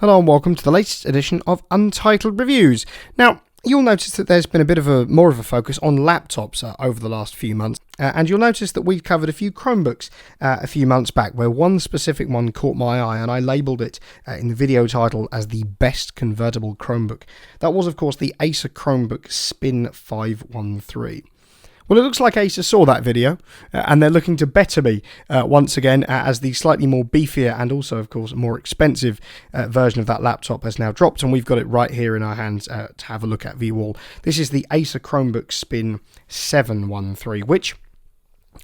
Hello and welcome to the latest edition of Untitled Reviews. Now, you'll notice that there's been a bit of more of a focus on laptops over the last few months, and you'll notice that we've covered a few Chromebooks a few months back, where one specific one caught my eye, and I labelled it in the video title as the best convertible Chromebook. That was, of course, the Acer Chromebook Spin 513. Well, it looks like Acer saw that video, and they're looking to better me once again, as the slightly more beefier and also, of course, more expensive version of that laptop has now dropped, and we've got it right here in our hands to have a look at view all. This is the Acer Chromebook Spin 713, which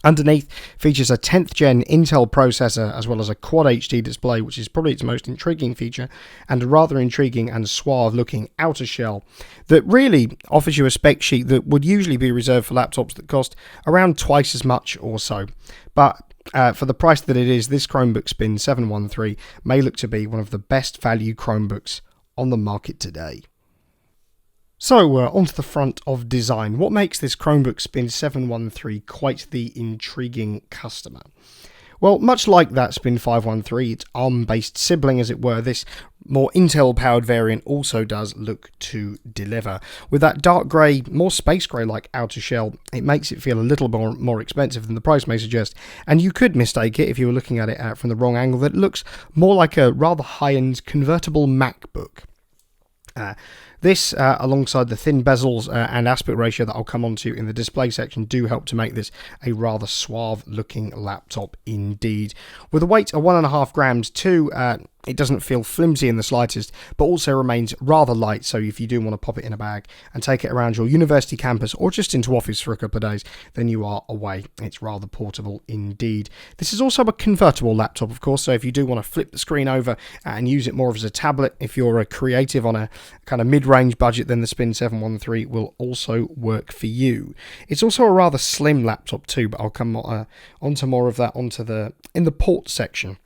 underneath features a 10th gen Intel processor as well as a Quad HD display, which is probably its most intriguing feature, and a rather intriguing and suave looking outer shell that really offers you a spec sheet that would usually be reserved for laptops that cost around twice as much or so. But for the price that it is, this Chromebook Spin 713 may look to be one of the best value Chromebooks on the market today. So, onto the front of design. What makes this Chromebook Spin 713 quite the intriguing customer? Well, much like that Spin 513, its ARM-based sibling as it were, this more Intel-powered variant also does look to deliver. With that dark grey, more space grey-like outer shell, it makes it feel a little more expensive than the price may suggest, and you could mistake it if you were looking at it from the wrong angle, that it looks more like a rather high-end convertible MacBook. This, alongside the thin bezels and aspect ratio that I'll come on to in the display section, do help to make this a rather suave-looking laptop indeed. With a weight of 1.5 grams too, it doesn't feel flimsy in the slightest, but also remains rather light, so if you do want to pop it in a bag and take it around your university campus or just into office for a couple of days, then you are away. It's rather portable indeed. This is also a convertible laptop, of course, so if you do want to flip the screen over and use it more as a tablet, if you're a creative on a kind of mid-range budget, then the Spin 713 will also work for you. It's also a rather slim laptop too, but I'll come onto more of that in the port section.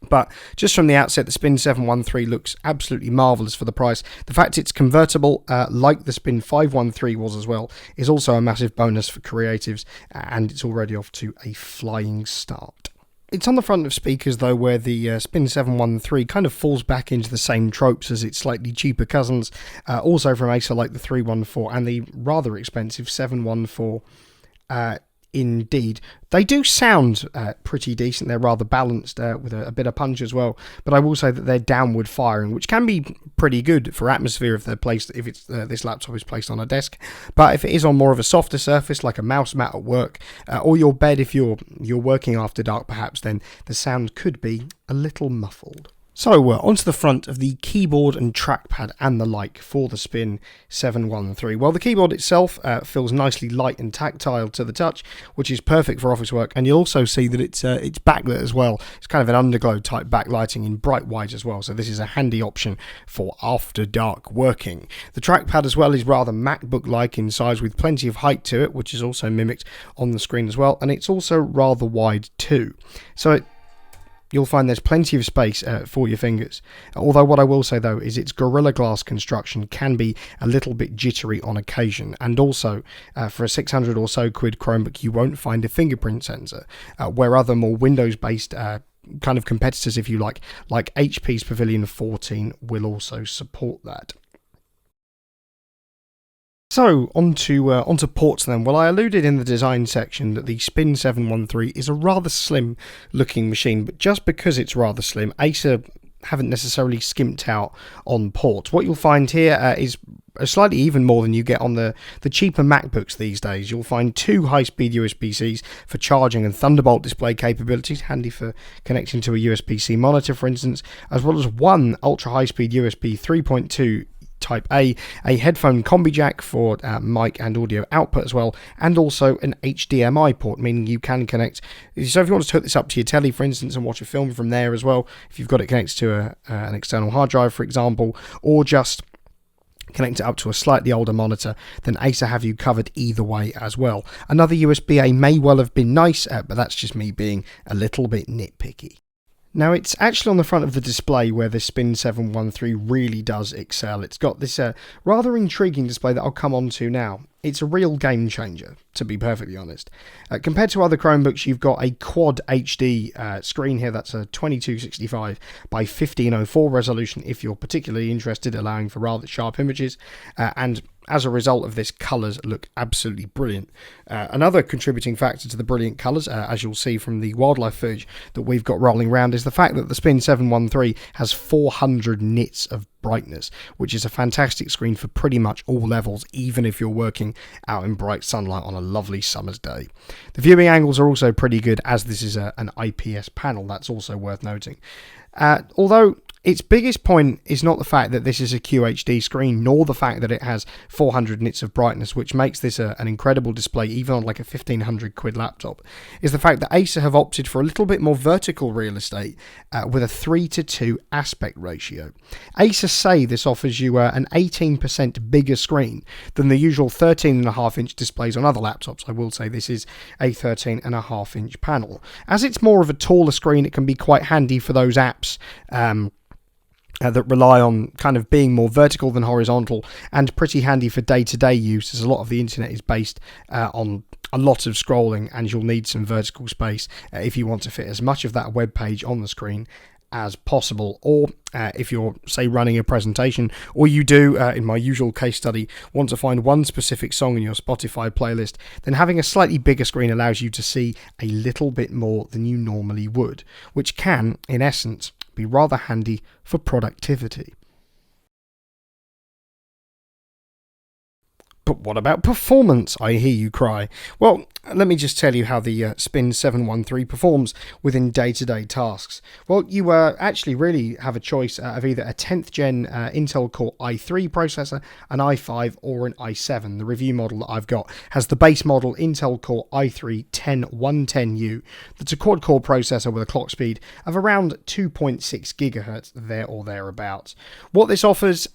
But just from the outset, the Spin 713 looks absolutely marvellous for the price. The fact it's convertible, like the Spin 513 was as well, is also a massive bonus for creatives, and it's already off to a flying start. It's on the front of speakers, though, where the Spin 713 kind of falls back into the same tropes as its slightly cheaper cousins, also from Acer, like the 314 and the rather expensive 714. Indeed, they do sound pretty decent. They're rather balanced with a bit of punch as well. But I will say that they're downward firing, which can be pretty good for atmosphere if they're placed. If it's this laptop is placed on a desk, but if it is on more of a softer surface like a mouse mat at work or your bed, if you're working after dark, perhaps, then the sound could be a little muffled. So, onto the front of the keyboard and trackpad and the like for the Spin 713. Well, the keyboard itself feels nicely light and tactile to the touch, which is perfect for office work, and you'll also see that it's backlit as well. It's kind of an underglow type backlighting in bright white as well, so this is a handy option for after dark working. The trackpad as well is rather MacBook-like in size, with plenty of height to it, which is also mimicked on the screen as well, and it's also rather wide too. So you'll find there's plenty of space for your fingers. Although what I will say though is its Gorilla Glass construction can be a little bit jittery on occasion, and also for a 600 or so quid Chromebook you won't find a fingerprint sensor, where other more Windows based kind of competitors, if you like HP's Pavilion 14 will also support that. So, onto ports then. Well, I alluded in the design section that the Spin 713 is a rather slim looking machine, but just because it's rather slim, Acer haven't necessarily skimped out on ports. What you'll find here is slightly even more than you get on the cheaper MacBooks these days. You'll find 2 high-speed USB-Cs for charging and Thunderbolt display capabilities, handy for connecting to a USB-C monitor, for instance, as well as 1 ultra-high-speed USB 3.2 Type A headphone combi jack for mic and audio output as well, and also an HDMI port, meaning you can connect. So if you want to hook this up to your telly, for instance, and watch a film from there as well, if you've got it connected to an external hard drive, for example, or just connect it up to a slightly older monitor, then Acer have you covered either way as well. Another USB-A may well have been nice, but that's just me being a little bit nitpicky. Now, it's actually on the front of the display where the Spin 713 really does excel. It's got this rather intriguing display that I'll come on to now. it's a real game changer, to be perfectly honest. Compared to other Chromebooks, you've got a quad HD screen here. That's a 2265 by 1504 resolution if you're particularly interested, allowing for rather sharp images. And as a result of this, colours look absolutely brilliant. Another contributing factor to the brilliant colours, as you'll see from the wildlife footage that we've got rolling around, is the fact that the Spin 713 has 400 nits of brightness, which is a fantastic screen for pretty much all levels, even if you're working out in bright sunlight on a lovely summer's day. The viewing angles are also pretty good, as this is an IPS panel. That's also worth noting. Although its biggest point is not the fact that this is a QHD screen, nor the fact that it has 400 nits of brightness, which makes this an incredible display even on like a 1500 quid laptop, is the fact that Acer have opted for a little bit more vertical real estate with a 3:2 aspect ratio. Acer say this offers you an 18% bigger screen than the usual 13.5-inch displays on other laptops. I will say this is a 13.5-inch panel. As it's more of a taller screen, it can be quite handy for those apps that rely on kind of being more vertical than horizontal, and pretty handy for day-to-day use, as a lot of the internet is based on a lot of scrolling, and you'll need some vertical space if you want to fit as much of that web page on the screen as possible. Or if you're, say, running a presentation, or you do, in my usual case study, want to find one specific song in your Spotify playlist, then having a slightly bigger screen allows you to see a little bit more than you normally would, which can, in essence, be rather handy for productivity. But what about performance, I hear you cry? Well, let me just tell you how the Spin 713 performs within day-to-day tasks. Well, you actually really have a choice of either a 10th gen Intel Core i3 processor, an i5 or an i7. The review model that I've got has the base model Intel Core i3 10110U. That's a quad-core processor with a clock speed of around 2.6 gigahertz, there or thereabouts. What this offers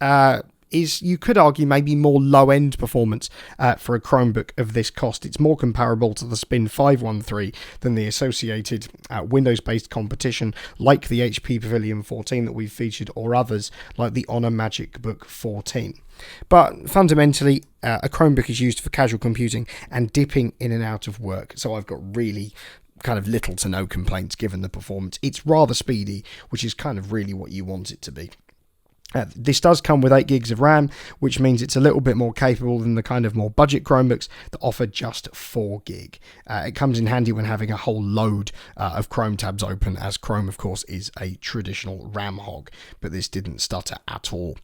is, you could argue, maybe more low-end performance for a Chromebook of this cost. It's more comparable to the Spin 513 than the associated Windows-based competition like the HP Pavilion 14 that we've featured, or others like the Honor Magic Book 14. But fundamentally, a Chromebook is used for casual computing and dipping in and out of work, so I've got really kind of little to no complaints given the performance. It's rather speedy, which is kind of really what you want it to be. This does come with 8 gigs of RAM, which means it's a little bit more capable than the kind of more budget Chromebooks that offer just 4 gig. It comes in handy when having a whole load of Chrome tabs open, as Chrome, of course, is a traditional RAM hog, but this didn't stutter at all.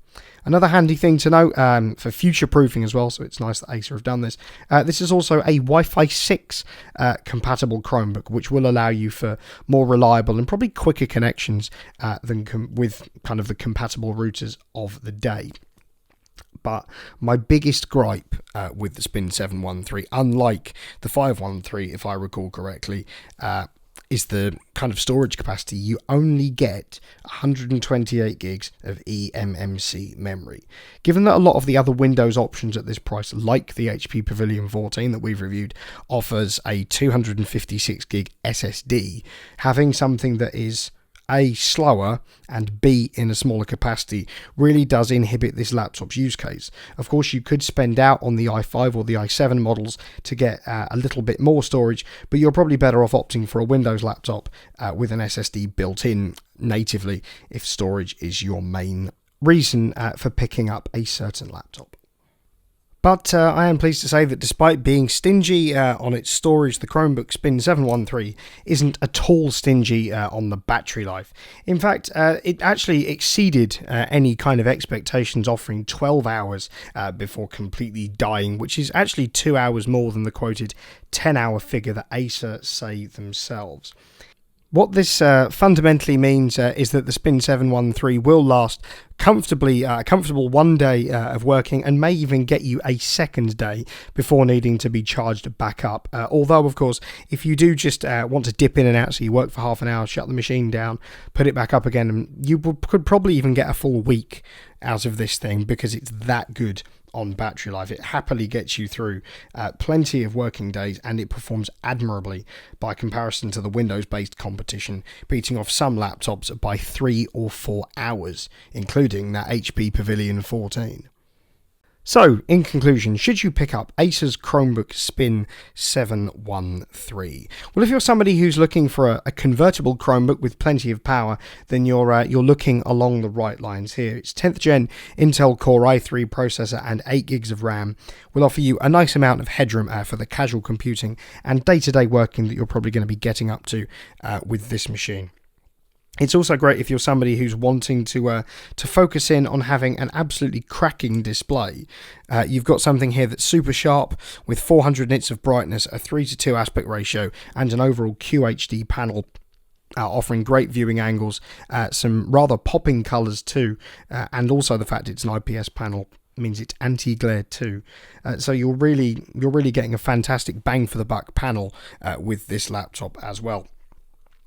Another handy thing to note for future proofing as well, so it's nice that Acer have done this. This is also a Wi-Fi 6 compatible Chromebook, which will allow you for more reliable and probably quicker connections than with kind of the compatible routers of the day. But my biggest gripe with the Spin 713, unlike the 513, if I recall correctly, is the kind of storage capacity. You only get 128 gigs of eMMC memory. Given that a lot of the other Windows options at this price, like the HP Pavilion 14 that we've reviewed, offers a 256 gig SSD, having something that is A, slower, and B, in a smaller capacity, really does inhibit this laptop's use case. Of course, you could spend out on the i5 or the i7 models to get a little bit more storage, but you're probably better off opting for a Windows laptop with an SSD built in natively if storage is your main reason for picking up a certain laptop. But I am pleased to say that despite being stingy on its storage, the Chromebook Spin 713 isn't at all stingy on the battery life. In fact, it actually exceeded any kind of expectations, offering 12 hours before completely dying, which is actually 2 hours more than the quoted 10-hour figure that Acer say themselves. What this fundamentally means is that the Spin 713 will last comfortably, a comfortable 1 day of working, and may even get you a second day before needing to be charged back up. Although, of course, if you do just want to dip in and out, so you work for half an hour, shut the machine down, put it back up again, and you could probably even get a full week out of this thing, because it's that good on battery life. It happily gets you through plenty of working days, and it performs admirably by comparison to the Windows-based competition, beating off some laptops by 3 or 4 hours, including that HP Pavilion 14. So, in conclusion, should you pick up Acer's Chromebook Spin 713? Well, if you're somebody who's looking for a convertible Chromebook with plenty of power, then you're looking along the right lines here. Its 10th gen Intel Core i3 processor and 8 gigs of RAM will offer you a nice amount of headroom for the casual computing and day-to-day working that you're probably going to be getting up to with this machine. It's also great if you're somebody who's wanting to focus in on having an absolutely cracking display. You've got something here that's super sharp with 400 nits of brightness, a 3:2 aspect ratio, and an overall QHD panel. Offering great viewing angles, some rather popping colours too, and also the fact it's an IPS panel means it's anti-glare too. So you're really getting a fantastic bang for the buck panel with this laptop as well.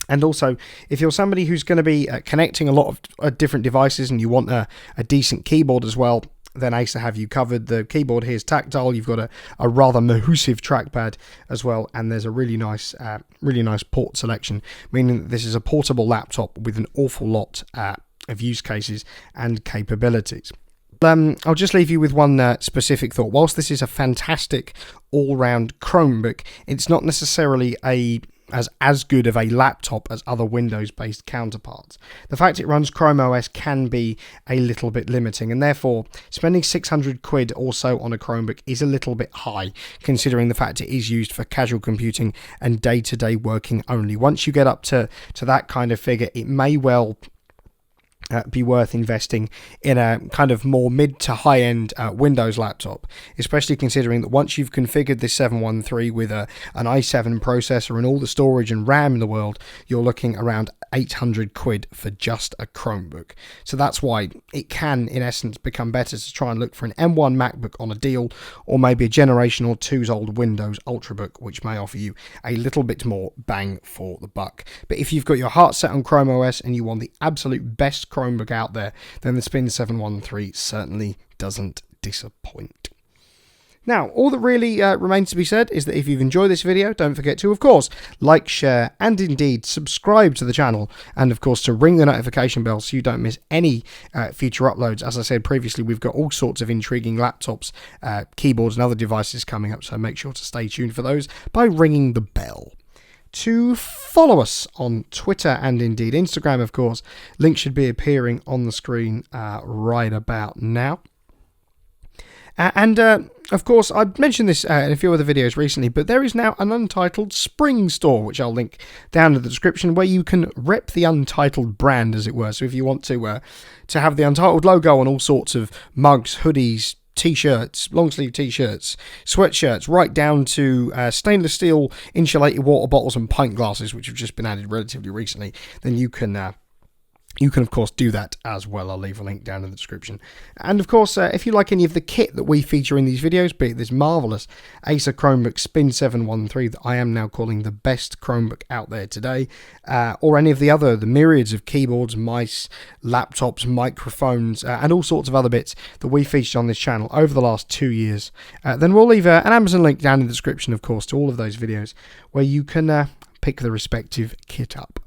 And also, if you're somebody who's going to be connecting a lot of different devices and you want a decent keyboard as well, then Acer have you covered. The keyboard here is tactile. You've got a rather massive trackpad as well, and there's a really nice port selection, meaning that this is a portable laptop with an awful lot of use cases and capabilities. I'll just leave you with one specific thought. Whilst this is a fantastic all-round Chromebook, it's not necessarily as good of a laptop as other Windows-based counterparts. The fact it runs Chrome OS can be a little bit limiting, and therefore spending 600 quid or so on a Chromebook is a little bit high, considering the fact it is used for casual computing and day-to-day working only. Once you get up to that kind of figure, it may well be worth investing in a kind of more mid to high end Windows laptop, especially considering that once you've configured this 713 with an i7 processor and all the storage and RAM in the world, you're looking around 800 quid for just a Chromebook. So that's why it can, in essence, become better to try and look for an M1 MacBook on a deal, or maybe a generation or two's old Windows Ultrabook, which may offer you a little bit more bang for the buck. But if you've got your heart set on Chrome OS and you want the absolute best Chromebook out there, then the Spin 713 certainly doesn't disappoint. Now, all that really remains to be said is that if you've enjoyed this video, don't forget to, of course, like, share, and indeed subscribe to the channel, and of course to ring the notification bell so you don't miss any future uploads. As I said previously, we've got all sorts of intriguing laptops, keyboards, and other devices coming up, so make sure to stay tuned for those by ringing the bell. To follow us on Twitter and indeed Instagram, of course, links should be appearing on the screen right about now. Of course, I've mentioned this in a few other videos recently, but there is now an Untitled Spring store, which I'll link down in the description, where you can rep the Untitled brand, as it were. So if you want to have the Untitled logo on all sorts of mugs, hoodies, t-shirts, long sleeve t-shirts, sweatshirts, right down to stainless steel insulated water bottles and pint glasses, which have just been added relatively recently, then you can of course do that as well. I'll leave a link down in the description. And of course, if you like any of the kit that we feature in these videos, be it this marvellous Acer Chromebook Spin 713 that I am now calling the best Chromebook out there today, or any of the myriads of keyboards, mice, laptops, microphones, and all sorts of other bits that we featured on this channel over the last 2 years, then we'll leave an Amazon link down in the description, of course, to all of those videos where you can pick the respective kit up.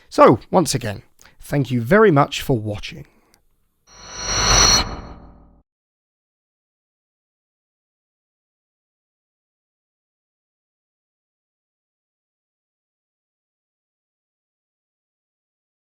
So, once again, thank you very much for watching.